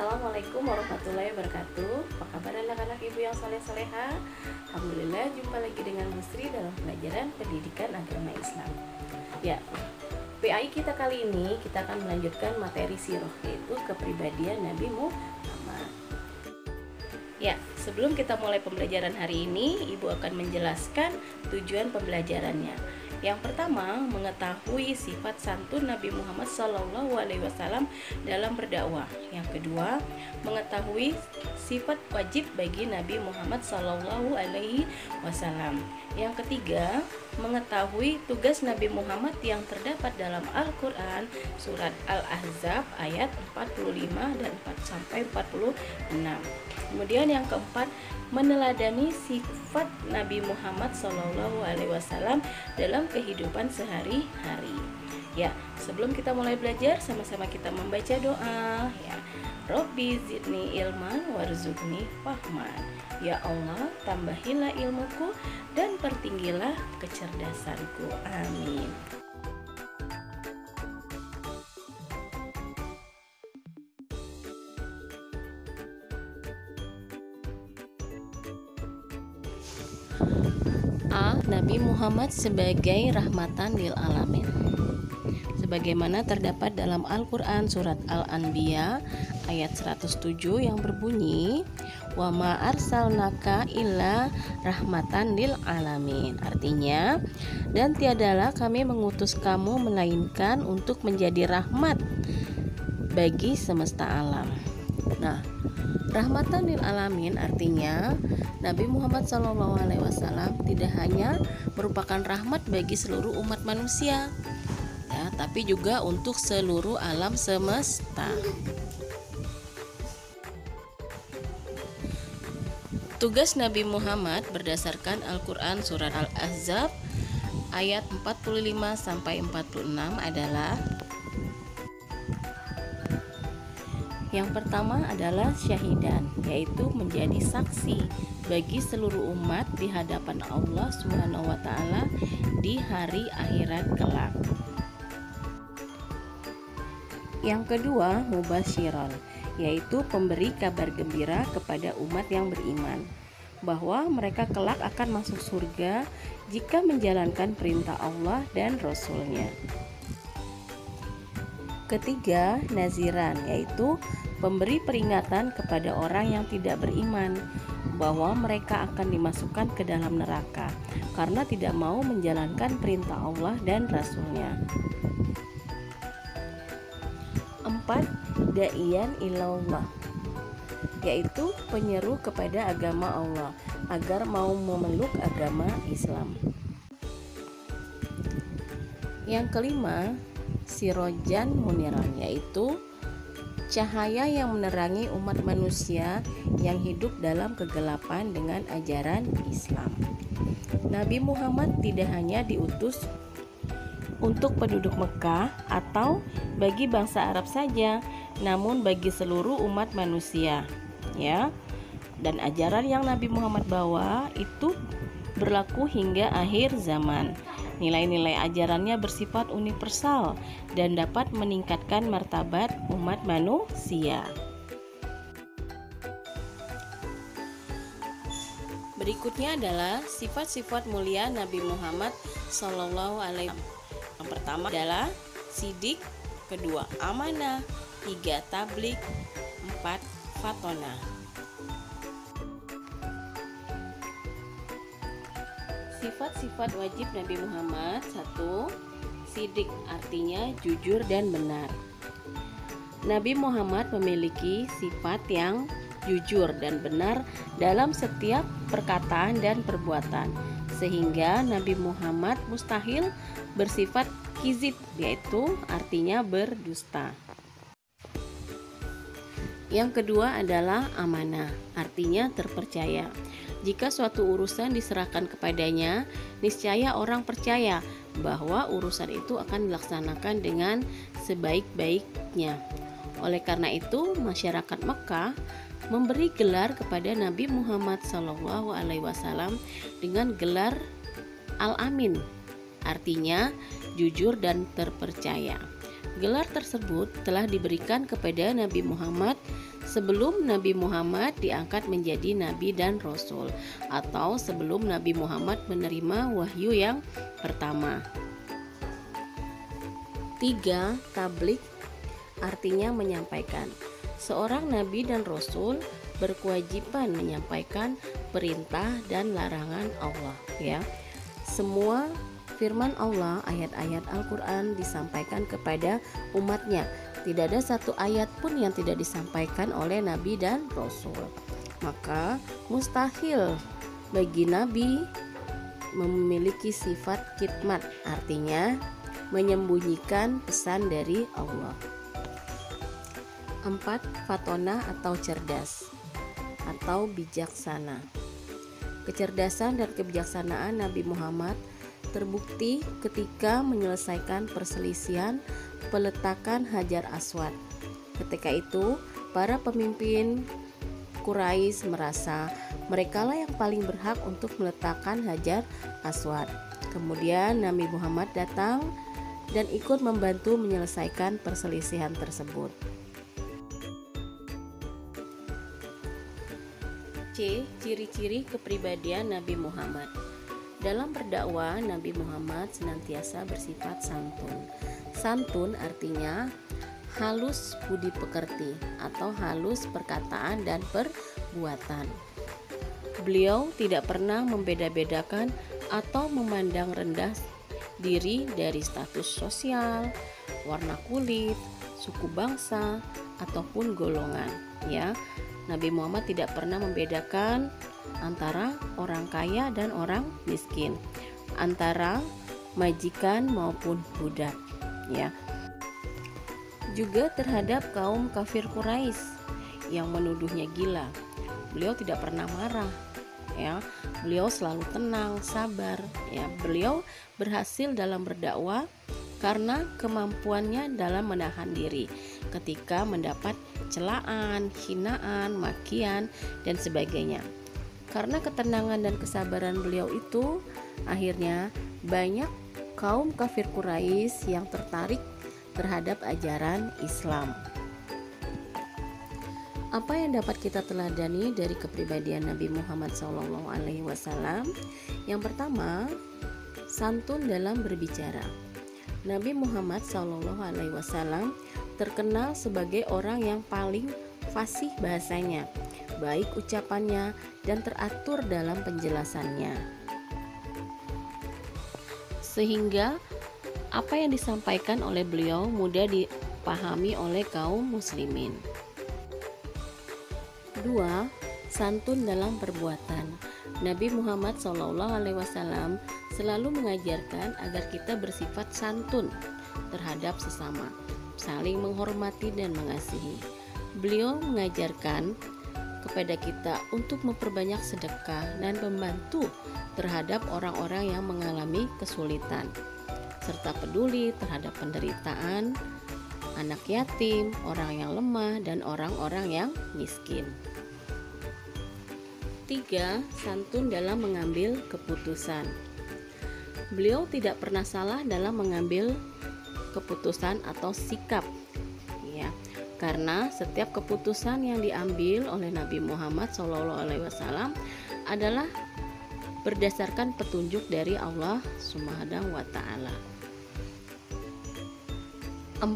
Assalamualaikum warahmatullahi wabarakatuh. Apa kabar anak-anak ibu yang soleh-soleha? Alhamdulillah, jumpa lagi dengan Bu Sri dalam pelajaran pendidikan agama Islam. Ya, PAI kita kali ini kita akan melanjutkan materi sirah, yaitu kepribadian Nabi Muhammad. Ya, sebelum kita mulai pembelajaran hari ini, ibu akan menjelaskan tujuan pembelajarannya. Yang pertama, mengetahui sifat santun Nabi Muhammad SAW dalam berdakwah. Yang kedua, mengetahui sifat wajib bagi Nabi Muhammad SAW. Yang ketiga, mengetahui tugas Nabi Muhammad yang terdapat dalam Al-Quran surat Al-Ahzab ayat 45 dan 4-46. Kemudian yang keempat, meneladani sifat Nabi Muhammad SAW dalam kehidupan sehari-hari. Ya, sebelum kita mulai belajar, sama-sama kita membaca doa. Ya, Robbi zidni ilman warzuqni fahman. Ya Allah, tambahilah ilmuku dan pertinggilah kecerdasanku. Amin. Nabi Muhammad sebagai rahmatan lil alamin. Sebagaimana terdapat dalam Al-Quran surat Al-Anbiya ayat 107 yang berbunyi, wa ma arsalnaka illa rahmatan lil alamin. Artinya, dan tiadalah kami mengutus kamu melainkan untuk menjadi rahmat bagi semesta alam. Nah, rahmatan lil alamin artinya Nabi Muhammad SAW tidak hanya merupakan rahmat bagi seluruh umat manusia, ya, tapi juga untuk seluruh alam semesta. Tugas Nabi Muhammad berdasarkan Al-Quran surat Al-Ahzab ayat 45-46 adalah: yang pertama adalah syahidan, yaitu menjadi saksi bagi seluruh umat di hadapan Allah Subhanahu wa Ta'ala di hari akhirat kelak. Yang kedua, mubasyiran, yaitu pemberi kabar gembira kepada umat yang beriman bahwa mereka kelak akan masuk surga jika menjalankan perintah Allah dan Rasul-Nya. Ketiga, naziran, yaitu pemberi peringatan kepada orang yang tidak beriman bahwa mereka akan dimasukkan ke dalam neraka karena tidak mau menjalankan perintah Allah dan Rasul-Nya. 4. Da'iyan ilallah, yaitu penyeru kepada agama Allah agar mau memeluk agama Islam. Yang kelima, sirojan muniran, yaitu cahaya yang menerangi umat manusia yang hidup dalam kegelapan dengan ajaran Islam. Nabi Muhammad tidak hanya diutus untuk penduduk Mekah atau bagi bangsa Arab saja, namun bagi seluruh umat manusia, ya. Dan ajaran yang Nabi Muhammad bawa itu berlaku hingga akhir zaman. Nilai-nilai ajarannya bersifat universal dan dapat meningkatkan martabat umat manusia. Berikutnya adalah sifat-sifat mulia Nabi Muhammad SAW. Yang pertama adalah sidik, kedua amanah, 3 tablik, 4 fatona. Sifat-sifat wajib Nabi Muhammad. 1. Sidik, artinya jujur dan benar. Nabi Muhammad memiliki sifat yang jujur dan benar dalam setiap perkataan dan perbuatan, sehingga Nabi Muhammad mustahil bersifat kizib, yaitu artinya berdusta. Yang kedua adalah amanah, artinya terpercaya. Jika suatu urusan diserahkan kepadanya, niscaya orang percaya bahwa urusan itu akan dilaksanakan dengan sebaik-baiknya. Oleh karena itu, masyarakat Mekah memberi gelar kepada Nabi Muhammad SAW dengan gelar Al-Amin, artinya jujur dan terpercaya. Gelar tersebut telah diberikan kepada Nabi Muhammad sebelum Nabi Muhammad diangkat menjadi nabi dan rasul, atau sebelum Nabi Muhammad menerima wahyu yang pertama. 3. Tabligh artinya menyampaikan. Seorang nabi dan rasul berkewajiban menyampaikan perintah dan larangan Allah, ya. Semua firman Allah, ayat-ayat Al-Quran disampaikan kepada umatnya. Tidak ada satu ayat pun yang tidak disampaikan oleh nabi dan rasul. Maka mustahil bagi nabi memiliki sifat kitmat, artinya menyembunyikan pesan dari Allah. 4. Fatonah atau cerdas atau bijaksana. Kecerdasan dan kebijaksanaan Nabi Muhammad terbukti ketika menyelesaikan perselisihan peletakan Hajar Aswad. Ketika itu, para pemimpin Quraisy merasa merekalah yang paling berhak untuk meletakkan Hajar Aswad. Kemudian Nabi Muhammad datang dan ikut membantu menyelesaikan perselisihan tersebut. C. Ciri-ciri kepribadian Nabi Muhammad. Dalam berdakwah, Nabi Muhammad senantiasa bersifat santun. Santun artinya halus budi pekerti atau halus perkataan dan perbuatan. Beliau tidak pernah membeda-bedakan atau memandang rendah diri dari status sosial, warna kulit, suku bangsa, ataupun golongan, ya. Nabi Muhammad tidak pernah membedakan antara orang kaya dan orang miskin, antara majikan maupun budak, ya. Juga terhadap kaum kafir Quraisy yang menuduhnya gila, beliau tidak pernah marah, ya. Beliau selalu tenang, sabar, ya. Beliau berhasil dalam berdakwah karena kemampuannya dalam menahan diri ketika mendapat celaan, hinaan, makian, dan sebagainya. Karena ketenangan dan kesabaran beliau itu, akhirnya banyak kaum kafir Quraisy yang tertarik terhadap ajaran Islam. Apa yang dapat kita teladani dari kepribadian Nabi Muhammad SAW? Yang pertama, santun dalam berbicara. Nabi Muhammad SAW terkenal sebagai orang yang paling fasih bahasanya, baik ucapannya dan teratur dalam penjelasannya. Sehingga apa yang disampaikan oleh beliau mudah dipahami oleh kaum muslimin. 2. Santun dalam perbuatan. Nabi Muhammad SAW selalu mengajarkan agar kita bersifat santun terhadap sesama, saling menghormati dan mengasihi. Beliau mengajarkan kepada kita untuk memperbanyak sedekah dan membantu terhadap orang-orang yang mengalami kesulitan, serta peduli terhadap penderitaan anak yatim, orang yang lemah, dan orang-orang yang miskin. 3. Santun dalam mengambil keputusan. Beliau tidak pernah salah dalam mengambil keputusan atau sikap, ya, karena setiap keputusan yang diambil oleh Nabi Muhammad SAW adalah berdasarkan petunjuk dari Allah Subhanahu wa Ta'ala. 4.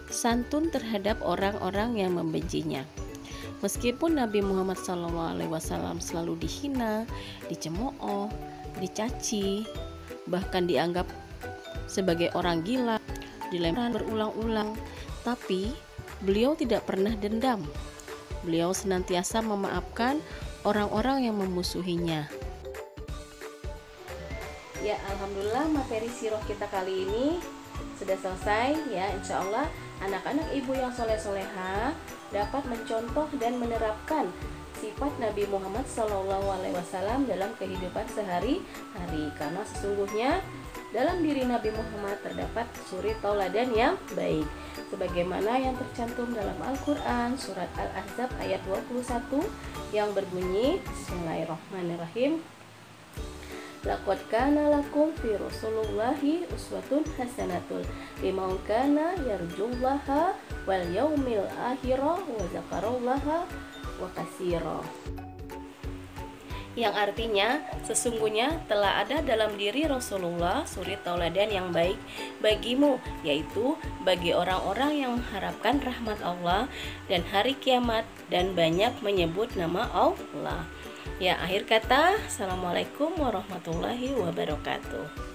Santun terhadap orang-orang yang membencinya. Meskipun Nabi Muhammad SAW selalu dihina, dicemooh, dicaci, bahkan dianggap sebagai orang gila, dilempar berulang-ulang, tapi beliau tidak pernah dendam. Beliau senantiasa memaafkan orang-orang yang memusuhinya. Ya, alhamdulillah materi sirah kita kali ini sudah selesai, ya. Insya Allah anak-anak ibu yang soleh-soleha dapat mencontoh dan menerapkan sifat Nabi Muhammad SAW dalam kehidupan sehari-hari, karena sesungguhnya dalam diri Nabi Muhammad terdapat suri tauladan yang baik, sebagaimana yang tercantum dalam Al-Quran surat Al-Ahzab ayat 21 yang berbunyi, Bismillahirrahmanirrahim, Laqad kana lakum fi Rasulillahi uswatun hasanatun liman kana yarjullaha wal yaumil akhir wa dzakarallaha wa katsira. Yang artinya sesungguhnya telah ada dalam diri Rasulullah suri tauladan yang baik bagimu, yaitu bagi orang-orang yang mengharapkan rahmat Allah dan hari kiamat dan banyak menyebut nama Allah. Ya, akhir kata, Assalamualaikum warahmatullahi wabarakatuh.